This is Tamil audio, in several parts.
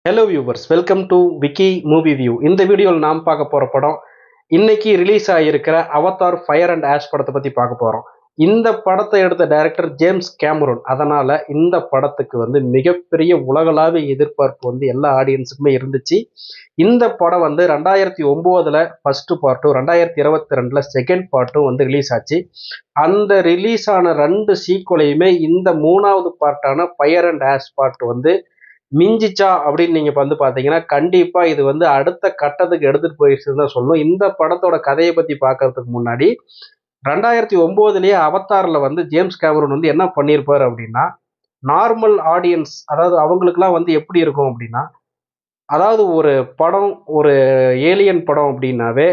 Hello viewers, welcome to Vicky movie view. இந்த வீடியோவில் நாம் பார்க்க போகிற படம் இன்னைக்கு ரிலீஸ் ஆகியிருக்கிற அவதார் ஃபயர் அண்ட் ஆஷ் படத்தை பற்றி பார்க்க போகிறோம். இந்த படத்தை எடுத்த டைரக்டர் ஜேம்ஸ் கேமரூன். அதனால் இந்த படத்துக்கு மிகப்பெரிய உலகளாவிய எதிர்பார்ப்பு எல்லா ஆடியன்ஸுக்குமே இருந்துச்சு. இந்த படம் 2009 ஃபர்ஸ்ட் பார்ட்டும் 2022 செகண்ட் பார்ட்டும் ரிலீஸ் ஆச்சு. அந்த ரிலீஸ் ஆன 2 சீக்குவலையுமே இந்த 3வது பார்ட்டான ஃபயர் அண்ட் ஆஷ் பார்ட் மிஞ்சிச்சா அப்படின்னு நீங்க பாத்தீங்கன்னா கண்டிப்பா இது அடுத்த கட்டத்துக்கு எடுத்துட்டு போயிடுச்சுன்னு தான் சொல்லணும். இந்த படத்தோட கதையை பத்தி பார்க்கறதுக்கு முன்னாடி 2009லயே அவதார்ல ஜேம்ஸ் கேமரூன் என்ன பண்ணியிருப்பாரு அப்படின்னா, நார்மல் ஆடியன்ஸ், அதாவது அவங்களுக்குலாம் எப்படி இருக்கும் அப்படின்னா, அதாவது ஒரு படம், ஒரு ஏலியன் படம் அப்படின்னாவே,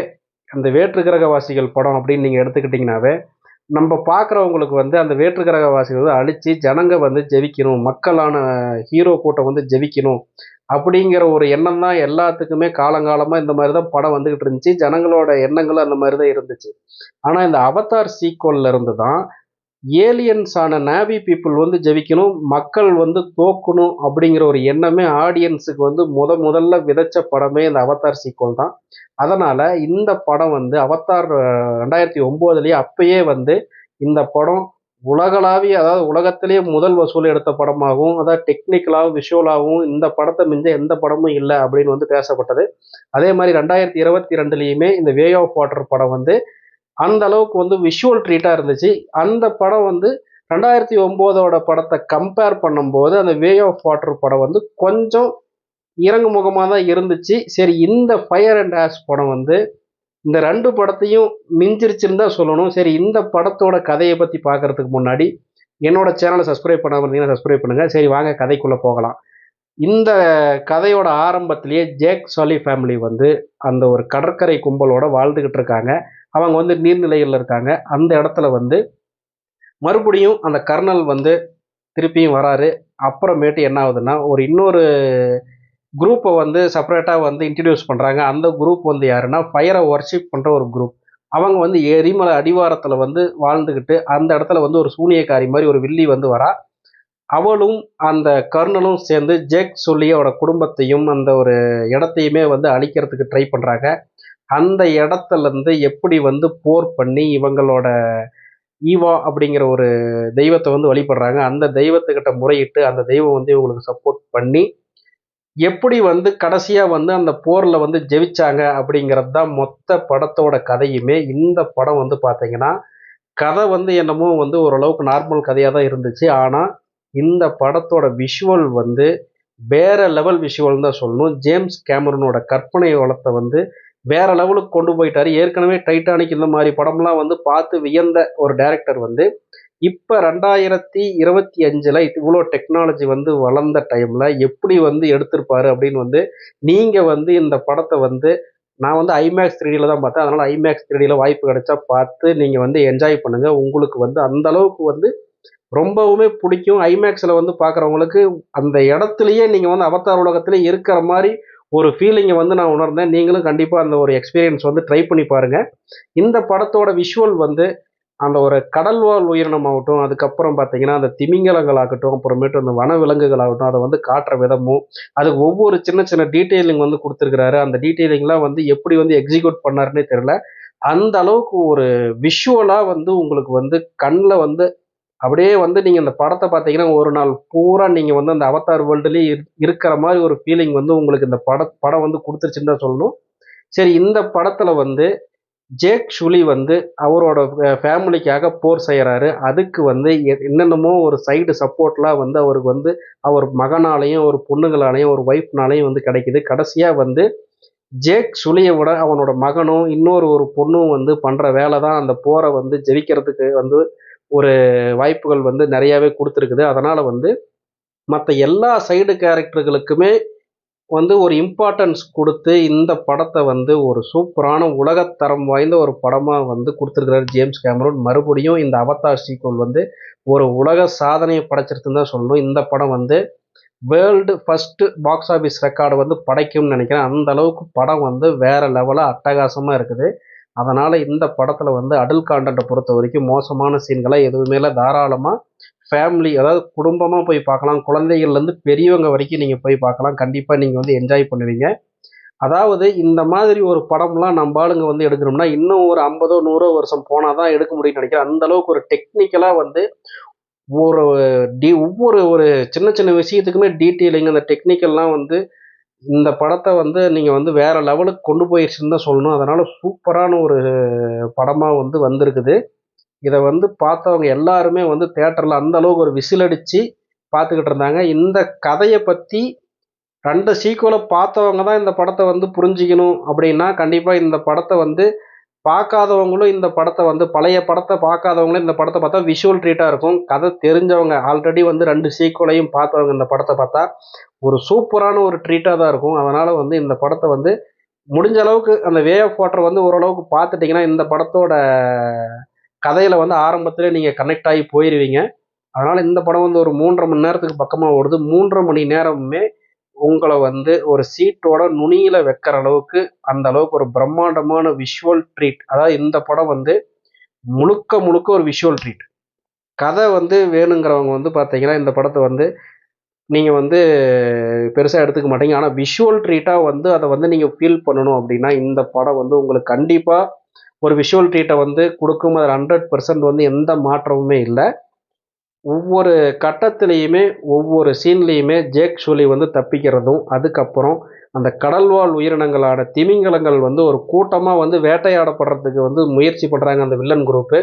அந்த வேற்று கிரகவாசிகள் படம் அப்படின்னு நீங்க எடுத்துக்கிட்டீங்கன்னாவே, நம்ம பார்க்குறவங்களுக்கு அந்த வேற்று கிரகவாசிகள் அழிச்சு ஜனங்க ஜெயிக்கணும், மக்களான ஹீரோ கூட்டம் ஜெயிக்கணும் அப்படிங்கிற ஒரு எண்ணம் தான் எல்லாத்துக்குமே காலங்காலமாக இந்த மாதிரி தான் படம் வந்துக்கிட்டு இருந்துச்சு. ஜனங்களோட எண்ணங்களும் அந்த மாதிரி தான் இருந்துச்சு. ஆனால் இந்த அவதார் சீக்வல்ல இருந்து தான் ஏலியன்ஸான நேவி பீப்புள் ஜெயிக்கணும், மக்கள் தோக்கணும் அப்படிங்கிற ஒரு எண்ணமே ஆடியன்ஸுக்கு முதல்ல விதைச்ச படமே இந்த அவதார் சீக்வல் தான். அதனால இந்த படம் அவதார் 2009லயே அப்பயே இந்த படம் உலகளாவிய, அதாவது உலகத்திலேயே முதல் வசூல் எடுத்த படமாகவும், அதாவது டெக்னிக்கலாகவும் விஷுவலாகவும் இந்த படத்தை மிஞ்ச எந்த படமும் இல்லை அப்படின்னு பேசப்பட்டது. அதே மாதிரி 2022லயுமே இந்த வே ஆஃப் வாட்டர் படம் அந்த அளவுக்கு விஷுவல் ட்ரீட்டா இருந்துச்சு. அந்த படம் 2009ஓட படத்தை கம்பேர் பண்ணும்போது அந்த வே ஆஃப் வாட்டர் படம் கொஞ்சம் இறங்கு முகமாக தான் இருந்துச்சு. சரி, இந்த ஃபயர் அண்ட் ஆஷ் படம் இந்த 2 படத்தையும் மிஞ்சிருச்சுன்னு தான் சொல்லணும். சரி, இந்த படத்தோட கதையை பற்றி பார்க்கறதுக்கு முன்னாடி என்னோட சேனலை சப்ஸ்கிரைப் பண்ணாமல் இருந்தீங்கன்னா சப்ஸ்கிரைப் பண்ணுங்கள். சரி, வாங்க கதைக்குள்ளே போகலாம். இந்த கதையோட ஆரம்பத்திலேயே ஜேக் சாலி ஃபேமிலி அந்த ஒரு கடற்கரை கும்பலோட வாழ்ந்துக்கிட்டு இருக்காங்க. அவங்க நீர்நிலைகளில் இருக்காங்க. அந்த இடத்துல மறுபடியும் அந்த கர்னல் திருப்பியும் வராரு. அப்புறமேட்டு என்ன ஆகுதுன்னா, இன்னொரு குரூப்பை செப்பரேட்டாக இன்ட்ரடியூஸ் பண்ணுறாங்க. அந்த குரூப் யாருன்னா, ஃபயரை ஒர்ஷிப் பண்ணுற ஒரு குரூப். அவங்க எரிமலை அடிவாரத்தில் வாழ்ந்துக்கிட்டு அந்த இடத்துல ஒரு சூனியக்காரி மாதிரி ஒரு வில்லி வரா. அவளும் அந்த கர்னலும் சேர்ந்து ஜேக் சொல்லியோட குடும்பத்தையும் அந்த ஒரு இடத்தையுமே அழிக்கிறதுக்கு ட்ரை பண்ணுறாங்க. அந்த இடத்துலேருந்து எப்படி போர் பண்ணி இவங்களோட ஈவா அப்படிங்கிற ஒரு தெய்வத்தை வழிபடுறாங்க. அந்த தெய்வத்துக்கிட்ட முறையிட்டு அந்த தெய்வம் இவங்களுக்கு சப்போர்ட் பண்ணி எப்படி கடைசியாக அந்த போரில் ஜெயிச்சாங்க அப்படிங்கிறது தான் மொத்த படத்தோட கதையுமே. இந்த படம் பார்த்தீங்கன்னா, கதை என்னமோ ஓரளவுக்கு நார்மல் கதையாக தான் இருந்துச்சு. ஆனால் இந்த படத்தோட விஷுவல் வேற லெவல் விஷுவல் தான் சொல்லணும். ஜேம்ஸ் கேமரூனோட கற்பனை வளத்தை வேற லெவலுக்கு கொண்டு போயிட்டாரு. ஏற்கனவே டைட்டானிக் இந்த மாதிரி படம்லாம் பார்த்து வியந்த ஒரு டைரக்டர் இப்போ 2025 இவ்வளோ டெக்னாலஜி வளர்ந்த டைமில் எப்படி எடுத்திருப்பாரு அப்படின்னு நீங்கள் இந்த படத்தை நான் ஐமேக்ஸ் 3Dயில் தான் பார்த்தேன். அதனால் ஐமேக்ஸ் 3Dயில் வாய்ப்பு கிடைச்சா பார்த்து நீங்கள் என்ஜாய் பண்ணுங்கள். உங்களுக்கு அந்த அளவுக்கு ரொம்பவுமே பிடிக்கும். ஐமேக்ஸில் பார்க்குறவங்களுக்கு அந்த இடத்துலையே நீங்கள் அவதார் உலகத்திலே இருக்கிற மாதிரி ஒரு ஃபீலிங்கை நான் உணர்ந்தேன். நீங்களும் கண்டிப்பாக அந்த ஒரு எக்ஸ்பீரியன்ஸ் ட்ரை பண்ணி பாருங்கள். இந்த படத்தோட விஷுவல் அந்த ஒரு கடல்வாழ் உயிரினமாகட்டும், அதுக்கப்புறம் பார்த்தீங்கன்னா அந்த திமிங்கலங்கள் ஆகட்டும், அப்புறமேட்டு அந்த வனவிலங்குகள் ஆகட்டும், அதை காட்டுற விதமும், அதுக்கு ஒவ்வொரு சின்ன சின்ன டீட்டெயிலிங் கொடுத்துருக்கிறாரு. அந்த டீட்டெயிலிங்லாம் எப்படி எக்ஸிக்யூட் பண்ணாருன்னே தெரியல. அந்த அளவுக்கு ஒரு விஷுவலாக உங்களுக்கு கண்ணில் அப்படியே நீங்கள் இந்த படத்தை பார்த்தீங்கன்னா ஒரு நாள் பூரா நீங்கள் அந்த அவதார் வேர்ல்டுலேயே இருக்கிற மாதிரி ஒரு ஃபீலிங் உங்களுக்கு இந்த படம் கொடுத்துருச்சுன்னு தான் சொல்லணும். சரி, இந்த படத்தில் ஜேக் ஷுலி அவரோட ஃபேமிலிக்காக போர் செய்கிறாரு. அதுக்கு என்னென்னமோ ஒரு சைடு சப்போர்ட்லாம் அவருக்கு அவர் மகனாலையும் ஒரு பொண்ணுங்களாலையும் ஒரு ஒய்ஃப்னாலையும் கிடைக்குது. கடைசியாக ஜேக் ஷுலியை விட அவனோட மகனும் இன்னொரு பொண்ணும் பண்ணுற வேலை தான் அந்த போரை ஜெயிக்கிறதுக்கு ஒரு வாய்ப்புகள் நிறையாவே கொடுத்துருக்குது. அதனால் மற்ற எல்லா சைடு கேரக்டர்களுக்குமே ஒரு இம்பார்ட்டன்ஸ் கொடுத்து இந்த படத்தை ஒரு சூப்பரான உலகத்தரம் வாய்ந்த ஒரு படமாக கொடுத்துருக்கிறார் ஜேம்ஸ் கேமரூன். மறுபடியும் இந்த அவதார் சீக்வல் ஒரு உலக சாதனையை படைச்சிருக்குன்னு தான் சொல்லணும். இந்த படம் world first box office record படைக்கும்னு நினைக்கிறேன். அந்த அளவுக்கு படம் வேற லெவலாக அட்டகாசமாக இருக்குது. அதனால் இந்த படத்தில் அடல்ட் கான்டென்ட்டை பொறுத்த வரைக்கும் மோசமான சீன்களை எதுவுமே இல்லை. தாராளமாக ஃபேமிலி, அதாவது குடும்பமாக போய் பார்க்கலாம். குழந்தைகள்லேருந்து பெரியவங்க வரைக்கும் நீங்கள் போய் பார்க்கலாம். கண்டிப்பாக நீங்கள் வந்து என்ஜாய் பண்ணுவீங்க. அதாவது இந்த மாதிரி ஒரு படம்லாம் நம்ம ஆளுங்க வந்து எடுக்கணும்னா இன்னும் ஒரு 50 100 வருஷம் போனால் தான் எடுக்க முடியும்னு நினைக்கிறேன். அந்த அளவுக்கு ஒரு டெக்னிக்கலாக வந்து ஒரு ஒவ்வொரு ஒரு சின்ன சின்ன விஷயத்துக்குமே டீட்டெயிலிங், அந்த டெக்னிக்கல்லாம் வந்து இந்த படத்தை வந்து நீங்கள் வந்து வேற லெவலுக்கு கொண்டு போயிடுச்சுன்னு தான் சொல்லணும். அதனால சூப்பரான ஒரு படமாக வந்து வந்திருக்குது. இதை வந்து பார்த்தவங்க எல்லாருமே வந்து தியேட்டரில் அந்த அளவுக்கு ஒரு விசில் அடித்து பார்த்துக்கிட்டு இருந்தாங்க. இந்த கதையை பற்றி 2 சீக்குவலை பார்த்தவங்க தான் இந்த படத்தை வந்து புரிஞ்சிக்கணும் அப்படின்னா, கண்டிப்பாக இந்த படத்தை வந்து பார்க்காதவங்களும் இந்த படத்தை வந்து பழைய படத்தை பார்க்காதவங்களும் இந்த படத்தை பார்த்தா விஷுவல் ட்ரீட்டாக இருக்கும். கதை தெரிஞ்சவங்க ஆல்ரெடி வந்து 2 சீக்குவலையும் பார்த்தவங்க இந்த படத்தை பார்த்தா ஒரு சூப்பரான ஒரு ட்ரீட்டாக தான் இருக்கும். அதனால் வந்து இந்த படத்தை வந்து முடிஞ்ச அளவுக்கு அந்த வே ஆஃப் வாட்டர் வந்து ஓரளவுக்கு பார்த்துட்டிங்கன்னா இந்த படத்தோட கதையில் வந்து ஆரம்பத்திலே நீங்கள் கனெக்ட் ஆகி போயிடுவீங்க. அதனால் இந்த படம் வந்து ஒரு 3.5 மணி நேரத்துக்கு பக்கமாக ஓடுது. 3.5 மணி நேரமுமே உங்களை வந்து ஒரு சீட்டோட நுனியில் வைக்கிற அளவுக்கு அந்த அளவுக்கு ஒரு பிரம்மாண்டமான விஷுவல் ட்ரீட். அதாவது இந்த படம் வந்து முழுக்க முழுக்க ஒரு விஷுவல் ட்ரீட். கதை வந்து வேணுங்கிறவங்க வந்து பார்த்தீங்கன்னா இந்த படத்தை வந்து நீங்கள் வந்து பெருசாக எடுத்துக்க மாட்டீங்க. ஆனால் விஷுவல் ட்ரீட்டாக வந்து அதை வந்து நீங்கள் ஃபீல் பண்ணணும் அப்படின்னா இந்த படம் வந்து உங்களுக்கு கண்டிப்பாக ஒரு விஷுவல் ட்ரீட்டை வந்து கொடுக்கும். அதில் 100% வந்து எந்த மாற்றமுமே இல்லை. ஒவ்வொரு கட்டத்திலையுமே ஒவ்வொரு சீன்லேயுமே ஜேக் ஷூலி வந்து தப்பிக்கிறதும், அதுக்கப்புறம் அந்த கடல்வாழ் உயிரினங்களான திமிங்கலங்கள் வந்து ஒரு கூட்டமாக வந்து வேட்டையாடப்படுறதுக்கு வந்து முயற்சி பண்ணுறாங்க அந்த வில்லன் குரூப்பு.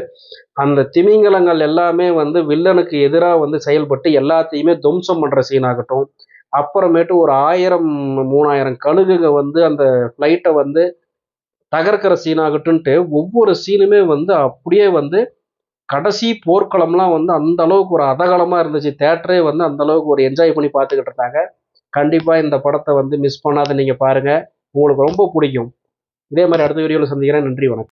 அந்த திமிங்கலங்கள் எல்லாமே வந்து வில்லனுக்கு எதிராக வந்து செயல்பட்டு எல்லாத்தையுமே துவம்சம் பண்ணுற சீன் ஆகட்டும், அப்புறமேட்டு ஒரு 1000 3000 கழுகுங்க வந்து அந்த ஃப்ளைட்டை வந்து தகர்க்கிற சீன் ஆகட்டும்ன்ட்டு ஒவ்வொரு சீனுமே வந்து அப்படியே வந்து கடைசி போர்க்களம்லாம் வந்து அந்த அளவுக்கு ஒரு அதகலமா இருந்துச்சு. தியேட்டரே வந்து அந்த அளவுக்கு ஒரு என்ஜாய் பண்ணி பார்த்துக்கிட்டு இருந்தாங்க. கண்டிப்பா இந்த படத்தை வந்து மிஸ் பண்ணாத நீங்க பாருங்க. உங்களுக்கு ரொம்ப பிடிக்கும். இதே மாதிரி அடுத்த வீடியோல சந்திக்கிறேன். நன்றி, வணக்கம்.